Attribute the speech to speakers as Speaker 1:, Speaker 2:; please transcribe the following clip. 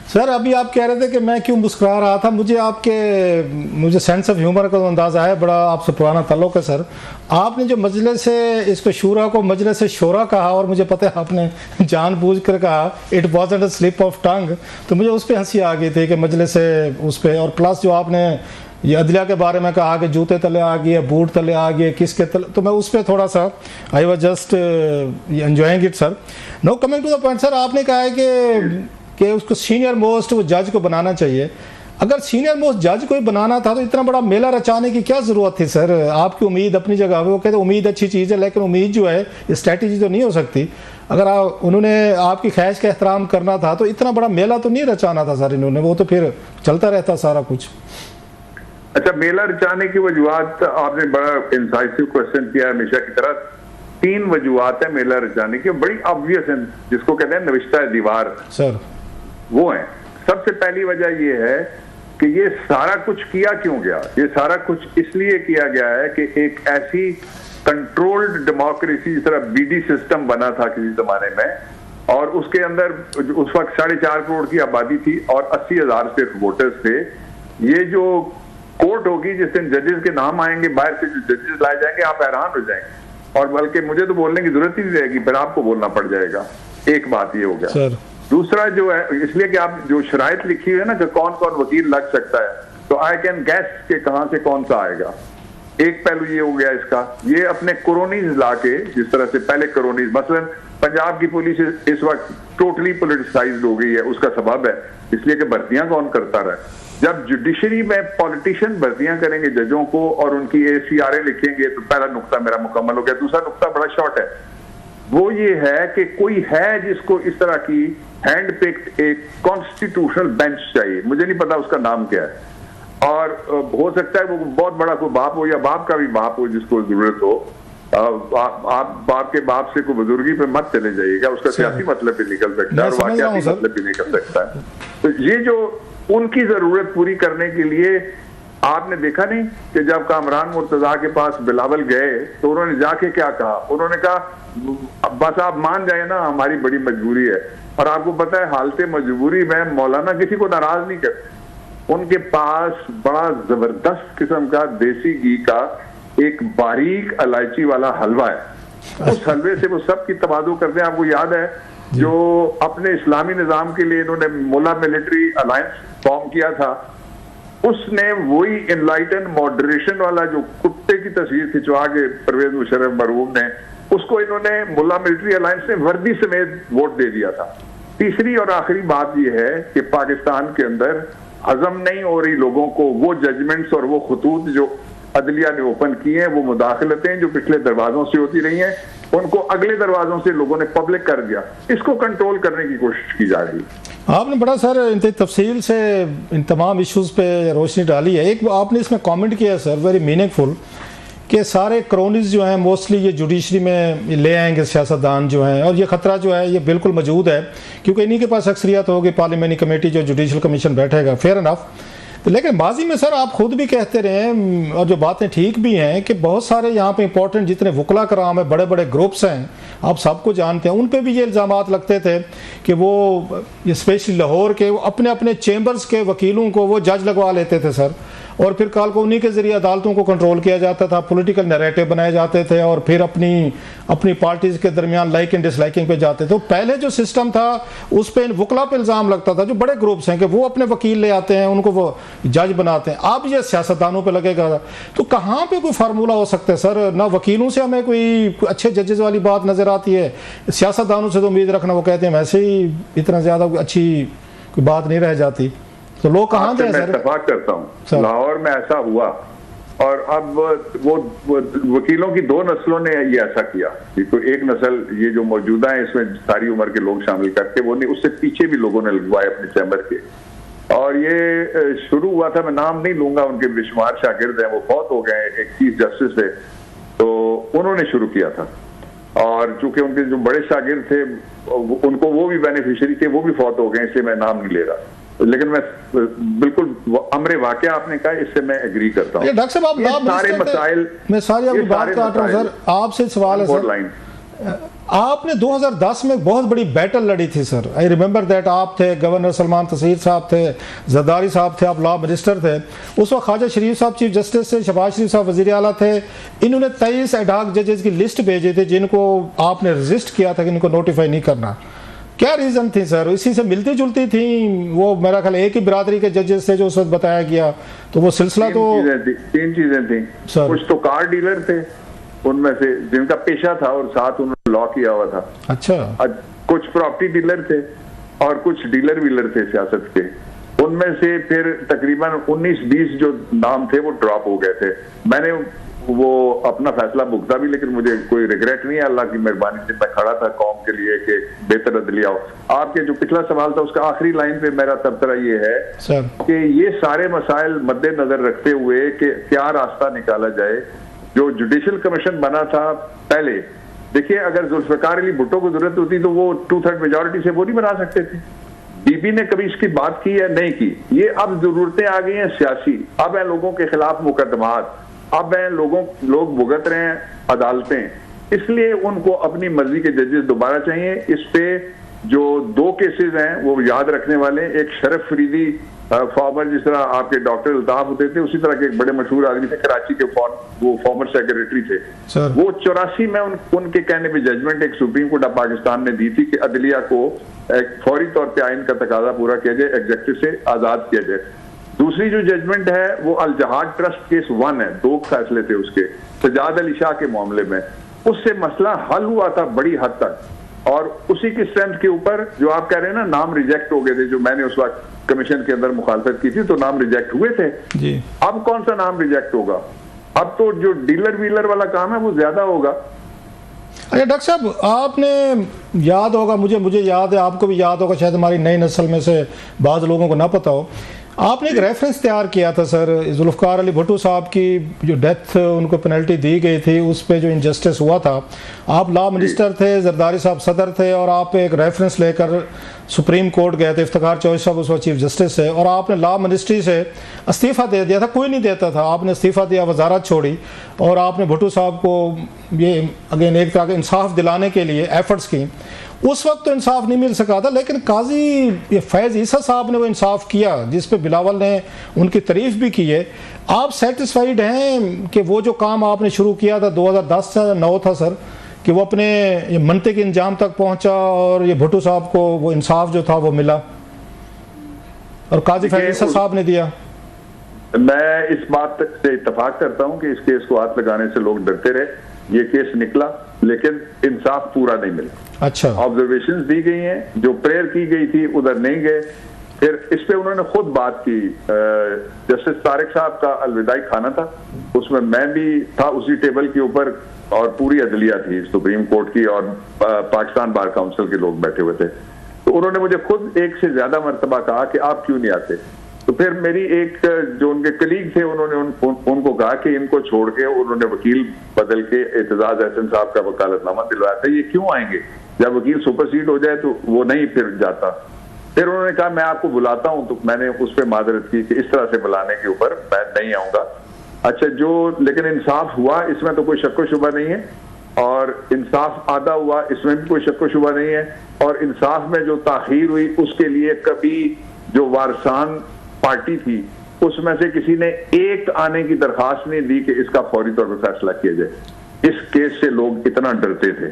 Speaker 1: Sir अभी आप कह रहे थे कि मैं क्यों मुस्कुरा रहा था, मुझे सेंस ऑफ ह्यूमर का अंदाज़ा है, बड़ा आपसे पुराना ताल्लुक़ है सर। आपने जो मजलिस से इसको शूरा को मजलिस शोरा कहा, और मुझे पता है आपने जानबूझकर कहा it wasn't a slip of tongue, तो मुझे उस पर हंसी आ गई थी कि मजलिस से उस पर। और प्लस जो आपने ये अदलिया के बारे में कहा कि जूते तले आ गए, बूट तले आ गए, किसके तले, तो मैं उस पर थोड़ा सा I was just enjoying it sir. No coming to the point sir, आपने कहा है कि उसको सीनियर मोस्ट वो जज को बनाना चाहिए। अगर सीनियर मोस्ट जज को ही बनाना था तो इतना बड़ा मेला रचाने की क्या ज़रूरत थी सर? आपकी उम्मीद अपनी जगह, वो कहते उम्मीद अच्छी चीज़ है, लेकिन उम्मीद जो है स्ट्रैटेजी तो नहीं हो सकती। अगर उन्होंने आपकी ख्वाहिश का एहतराम करना था तो इतना बड़ा मेला तो नहीं रचाना था सर इन्होंने, वो तो फिर चलता रहता सारा कुछ।
Speaker 2: अच्छा, मेला रचाने की वजूहत आपने बड़ा इंसाइसिव क्वेश्चन किया हमेशा की तरह। 3 वजूहत है मेला रचाने की, बड़ी ऑब्वियस है, जिसको कहते हैं नविश्ता दीवार
Speaker 1: सर, वो है।
Speaker 2: सबसे पहली वजह यह है कि ये सारा कुछ किया क्यों गया? ये सारा कुछ इसलिए किया गया है कि एक ऐसी कंट्रोल्ड डेमोक्रेसी, जिस तरह बीडी सिस्टम बना था किसी जमाने में, और उसके अंदर उस वक्त 4.5 करोड़ की आबादी थी और 80,000 सिर्फ वोटर्स थे। ये जो कोर्ट होगी, जिस दिन जजेस के नाम आएंगे, बाहर से जो जजेस लाए जाएंगे, आप हैरान हो जाएंगे, और बल्कि मुझे तो बोलने की जरूरत ही नहीं रहेगी, फिर आपको बोलना पड़ जाएगा। एक बात ये हो गया सर। दूसरा जो है, इसलिए कि आप जो शराइत लिखी हुई है ना कि कौन कौन वकील लग सकता है, तो आई कैन गैस के कहां से कौन सा आएगा। एक पहलू ये हो गया इसका, ये अपने कोरोनीज ला के, जिस तरह से पहले कोरोनीज, मसलन पंजाब की पुलिस इस वक्त टोटली पॉलिटिसाइज्ड हो गई है, उसका सबब है इसलिए कि भर्तियां कौन करता रहा। जब जुडिशरी में पॉलिटिशियन भर्तियां करेंगे जजों को और उनकी ACRA लिखेंगे, तो पहला नुक्ता मेरा मुकम्मल हो गया। दूसरा नुक्ता बड़ा शॉर्ट है, वो ये है कि कोई है जिसको इस तरह की हैंड पिक्ड एक कॉन्स्टिट्यूशनल बेंच चाहिए, मुझे नहीं पता उसका नाम क्या है, और हो सकता है वो बहुत बड़ा कोई बाप हो या बाप का भी बाप हो जिसको जरूरत हो। आप बाप के बाप से कोई बुजुर्गी पे मत चले जाइएगा, उसका सियासी मतलब भी निकल सकता है और वाकयाती मतलब भी निकल सकता है। तो ये जो उनकी जरूरत पूरी करने के लिए, आपने देखा नहीं कि जब कामरान मुर्तजा के पास बिलावल गए तो उन्होंने जाके क्या कहा? उन्होंने कहा बस आप मान जाए ना, हमारी बड़ी मजबूरी है। और आपको पता है हालत मजबूरी में मौलाना किसी को नाराज नहीं करते। उनके पास बड़ा जबरदस्त किस्म का देसी घी का एक बारीक इलायची वाला हलवा है, उस हलवे से वो सब की तबादू करते हैं। आपको याद है जो अपने इस्लामी निजाम के लिए इन्होंने मुल्ला मिलिट्री अलायंस फॉर्म किया था, उसने वही इनलाइटन मॉडरेशन वाला जो कुत्ते की तस्वीर खिंचवा के परवेज मुशर्रफ मरहूम ने, उसको इन्होंने मुल्ला मिलिट्री अलायंस ने वर्दी समेत वोट दे दिया था। तीसरी और आखिरी बात यह है कि पाकिस्तान के अंदर हजम नहीं हो रही लोगों को वो जजमेंट्स और वो खतूत जो अदलिया ने ओपन किए हैं, वो मुदाखलतें जो पिछले दरवाजों से होती रही हैं, उनको अगले दरवाजों से लोगों ने पब्लिक कर दिया। इसको कंट्रोल करने की कोशिश की जा रही है।
Speaker 1: आपने बड़ा सर तफसील से इन तमाम इश्यूज़ पे रोशनी डाली है। एक आपने इसमें कमेंट किया है सर, वेरी मीनिंगफुल, कि सारे क्रोनीज जो हैं मोस्टली ये जुडिशरी में ले आएंगे सियासतदान जो हैं, और ये ख़तरा जो है ये बिल्कुल मौजूद है क्योंकि इन्हीं के पास अक्सरियत होगी पार्लियामेंट्री कमेटी जो जुडिशल कमीशन बैठेगा, फेयर इनफ। लेकिन माजी में सर आप खुद भी कहते रहे, और जो बातें ठीक भी हैं, कि बहुत सारे यहाँ पे इंपॉर्टेंट जितने वकला कराम है, बड़े बड़े ग्रुप्स हैं, आप सबको जानते हैं, उन पे भी ये इल्ज़ामात लगते थे कि वो स्पेशली लाहौर के अपने अपने चैम्बर्स के वकीलों को वो जज लगवा लेते थे सर, और फिर कल को उन्हीं के ज़रिए अदालतों को कंट्रोल किया जाता था, पॉलिटिकल नैरेटिव बनाए जाते थे, और फिर अपनी पार्टीज़ के दरमियान लाइक एंड डिसलाइकिंग पे जाते थे। तो पहले जो सिस्टम था उस पर वकला पे इल्ज़ाम लगता था, जो बड़े ग्रुप्स हैं कि वो अपने वकील ले आते हैं, उनको वो जज बनाते हैं। अब ये सियासतदानों पे लगेगा, तो कहाँ पे कोई फार्मूला हो सकता है सर? ना वकीलों से हमें कोई अच्छे जजेस वाली बात नज़र आती है, सियासतदानों से तो उम्मीद रखना, वो कहते हैं वैसे ही इतना ज़्यादा अच्छी कोई बात नहीं रह जाती। तो लोग कहाँ गए सर?
Speaker 2: मैं इत्तेफाक करता हूँ, लाहौर में ऐसा हुआ, और अब वो वकीलों की 2 नस्लों ने ये ऐसा किया। तो एक नस्ल ये जो मौजूदा है, इसमें सारी उम्र के लोग शामिल करके, वो नहीं, उससे पीछे भी लोगों ने लगवाए अपने चैम्बर के, और ये शुरू हुआ था, मैं नाम नहीं लूंगा, उनके बेशुमार शागिर्द हैं, वो फौत हो गए, एक चीफ जस्टिस थे, तो उन्होंने शुरू किया था, और चूंकि उनके जो बड़े शागिर्द थे उनको वो भी बेनिफिशियरी थे, वो भी फौत हो गए, इसलिए मैं नाम नहीं ले रहा। लेकिन मैं बिल्कुल अमरे वाकया आपने कहा, इससे मैं एग्री करता हूँ।
Speaker 1: डॉक्टर साहब आप
Speaker 2: सारे मसाइल,
Speaker 1: मैं सारी आपकी बात काट रहा हूँ सर, आपसे सवाल है सर, आपने 2010 में बहुत बड़ी बैटल लड़ी थी सर, आई रिमेंबर दैट। आप थे, गवर्नर सलमान तसीर साहब थे, जरदारी साहब थे, आप लॉ मिनिस्टर थे उस वक्त। ख्वाजा शरीफ साहब चीफ जस्टिस थे, शहबाज शरीफ साहब वज़ीर आला थे। इन्होंने 23 एडहॉक जजेस की लिस्ट भेजी थी जिनको आपने रजिस्ट किया था कि इनको नोटिफाई नहीं करना। क्या रीज़न थी सर? इसी से मिलती जुलती थी वो, मेरा ख्याल एक ही बिरादरी के जजेस थे जो उस वक्त बताया गया, तो वो सिलसिला तो
Speaker 2: तीन चीजें थी सर। कुछ तो कार डीलर थे उनमें से जिनका पेशा था और साथ उन्होंने लॉ किया हुआ था।
Speaker 1: अच्छा।
Speaker 2: कुछ प्रॉपर्टी डीलर थे और कुछ डीलर वीलर थे सियासत के। उनमें से फिर तकरीबन 19-20 जो नाम थे वो ड्रॉप हो गए थे। मैंने वो अपना फैसला भुगता भी, लेकिन मुझे कोई रिग्रेट नहीं है, अल्लाह की मेहरबानी से मैं खड़ा था कौम के लिए कि बेहतर अदलिया हो। आपके जो पिछला सवाल था उसका आखिरी लाइन पे मेरा तबसरा ये है कि ये सारे मसाइल मद्देनजर रखते हुए कि क्या रास्ता निकाला जाए। जो जुडिशल कमीशन बना था पहले, देखिए अगर जुल्फिकार अली भुट्टो को जरूरत होती तो वो 2/3 मेजोरिटी से वो नहीं बना सकते थे। बीबी ने कभी इसकी बात की है? नहीं की। ये अब जरूरतें आ गई हैं सियासी, अब है लोगों के खिलाफ मुकदमात, अब है लोग भुगत रहे हैं अदालतें, इसलिए उनको अपनी मर्जी के जजेस दोबारा चाहिए। इस पे जो 2 केसेस हैं वो याद रखने वाले, एक शरफ फरीदी फॉर्मर, जिस तरह आपके डॉक्टर अल्ताफ होते थे उसी तरह के एक बड़े मशहूर आदमी थे कराची के, वो फॉर्मर सेक्रेटरी थे सर। वो 84 में उनके कहने पे जजमेंट एक सुप्रीम कोर्ट ऑफ पाकिस्तान ने दी थी कि अदलिया को एक फौरी तौर पे आइन का तकाजा पूरा किया जाए, एग्जेक्टिव से आजाद किया जाए। दूसरी जो जजमेंट है वो अल जहाद ट्रस्ट केस 1 है, 2 फैसले थे उसके, सजाद अली शाह के मामले में। उससे मसला हल हुआ था बड़ी हद तक, और उसी की स्ट्रेंथ के ऊपर जो आप कह रहे हैं ना, नाम रिजेक्ट हो गए थे। जो मैंने उस वक्त कमीशन के अंदर मुखालफत की थी तो नाम रिजेक्ट हुए थे जी। अब कौन सा नाम रिजेक्ट होगा? अब तो जो डीलर वीलर वाला काम है वो ज्यादा होगा।
Speaker 1: अच्छा डॉक्टर साहब, आपने याद होगा, मुझे याद है, आपको भी याद होगा, शायद हमारी नई नस्ल में से बाज़ लोगों को ना पता हो, आपने एक रेफरेंस तैयार किया था सर, जुल्फ़िकार अली भुट्टो साहब की जो डेथ उनको पेनल्टी दी गई थी उस पर जो इंजस्टिस हुआ था। आप लॉ मिनिस्टर थे, जरदारी साहब सदर थे, और आप एक रेफरेंस लेकर सुप्रीम कोर्ट गए थे। इफ्तिखार चौधरी साहब उस वक्त चीफ जस्टिस है, और आपने लॉ मिनिस्ट्री से इस्तीफ़ा दे दिया था। कोई नहीं देता था, आपने इस्तीफ़ा दिया, वजारत छोड़ी, और आपने भुट्टो साहब को ये अगेन एक तरह का इंसाफ दिलाने के लिए एफर्ट्स की। उस वक्त तो इंसाफ नहीं मिल सका था, लेकिन काजी ये फैज़ ईसा साहब ने वो इंसाफ किया जिस पे बिलावल ने उनकी तारीफ भी की है। आप सेटिस्फाइड हैं कि वो जो काम आपने शुरू किया था 2010 से 9 था सर, कि वो अपने ये मनते के इंजाम तक पहुंचा और ये भुट्टो साहब को वो इंसाफ जो था वो मिला और काजी फैज़ ईसा साहब ने दिया?
Speaker 2: मैं इस बात से इत्तेफाक करता हूं कि इस केस को हाथ लगाने से लोग डरते रहे। ये केस निकला लेकिन इंसाफ पूरा नहीं मिला।
Speaker 1: अच्छा।
Speaker 2: ऑब्जर्वेशंस दी गई हैं, जो प्रेयर की गई थी उधर नहीं गए। फिर इस पे उन्होंने खुद बात की। जस्टिस तारिक साहब का अलविदाई खाना था, उसमें मैं भी था उसी टेबल के ऊपर, और पूरी अदलिया थी सुप्रीम कोर्ट की, और पाकिस्तान बार काउंसिल के लोग बैठे हुए थे। तो उन्होंने मुझे खुद एक से ज्यादा मरतबा कहा कि आप क्यों नहीं आते। तो फिर मेरी एक जो उनके कलीग थे उन्होंने उनको कहा कि इनको छोड़ के, उन्होंने वकील बदल के एतजाज अहसन साहब का वकालतनामा दिलवाया था। ये क्यों आएंगे? जब वकील सुपरसीड हो जाए तो वो नहीं फिर जाता। फिर उन्होंने कहा मैं आपको बुलाता हूं, तो मैंने उस पर माजरत की कि इस तरह से बुलाने के ऊपर मैं नहीं आऊंगा। अच्छा, लेकिन इंसाफ हुआ इसमें तो कोई शक व शुबा नहीं है, और इंसाफ आधा हुआ इसमें भी कोई शक व शुबा नहीं है। और इंसाफ में जो ताखीर हुई उसके लिए कभी जो वारसान पार्टी थी उसमें से किसी ने एक आने की दरखास्त नहीं दी कि इसका फौरी तौर पर फैसला किया जाए। इस केस से लोग इतना डरते थे।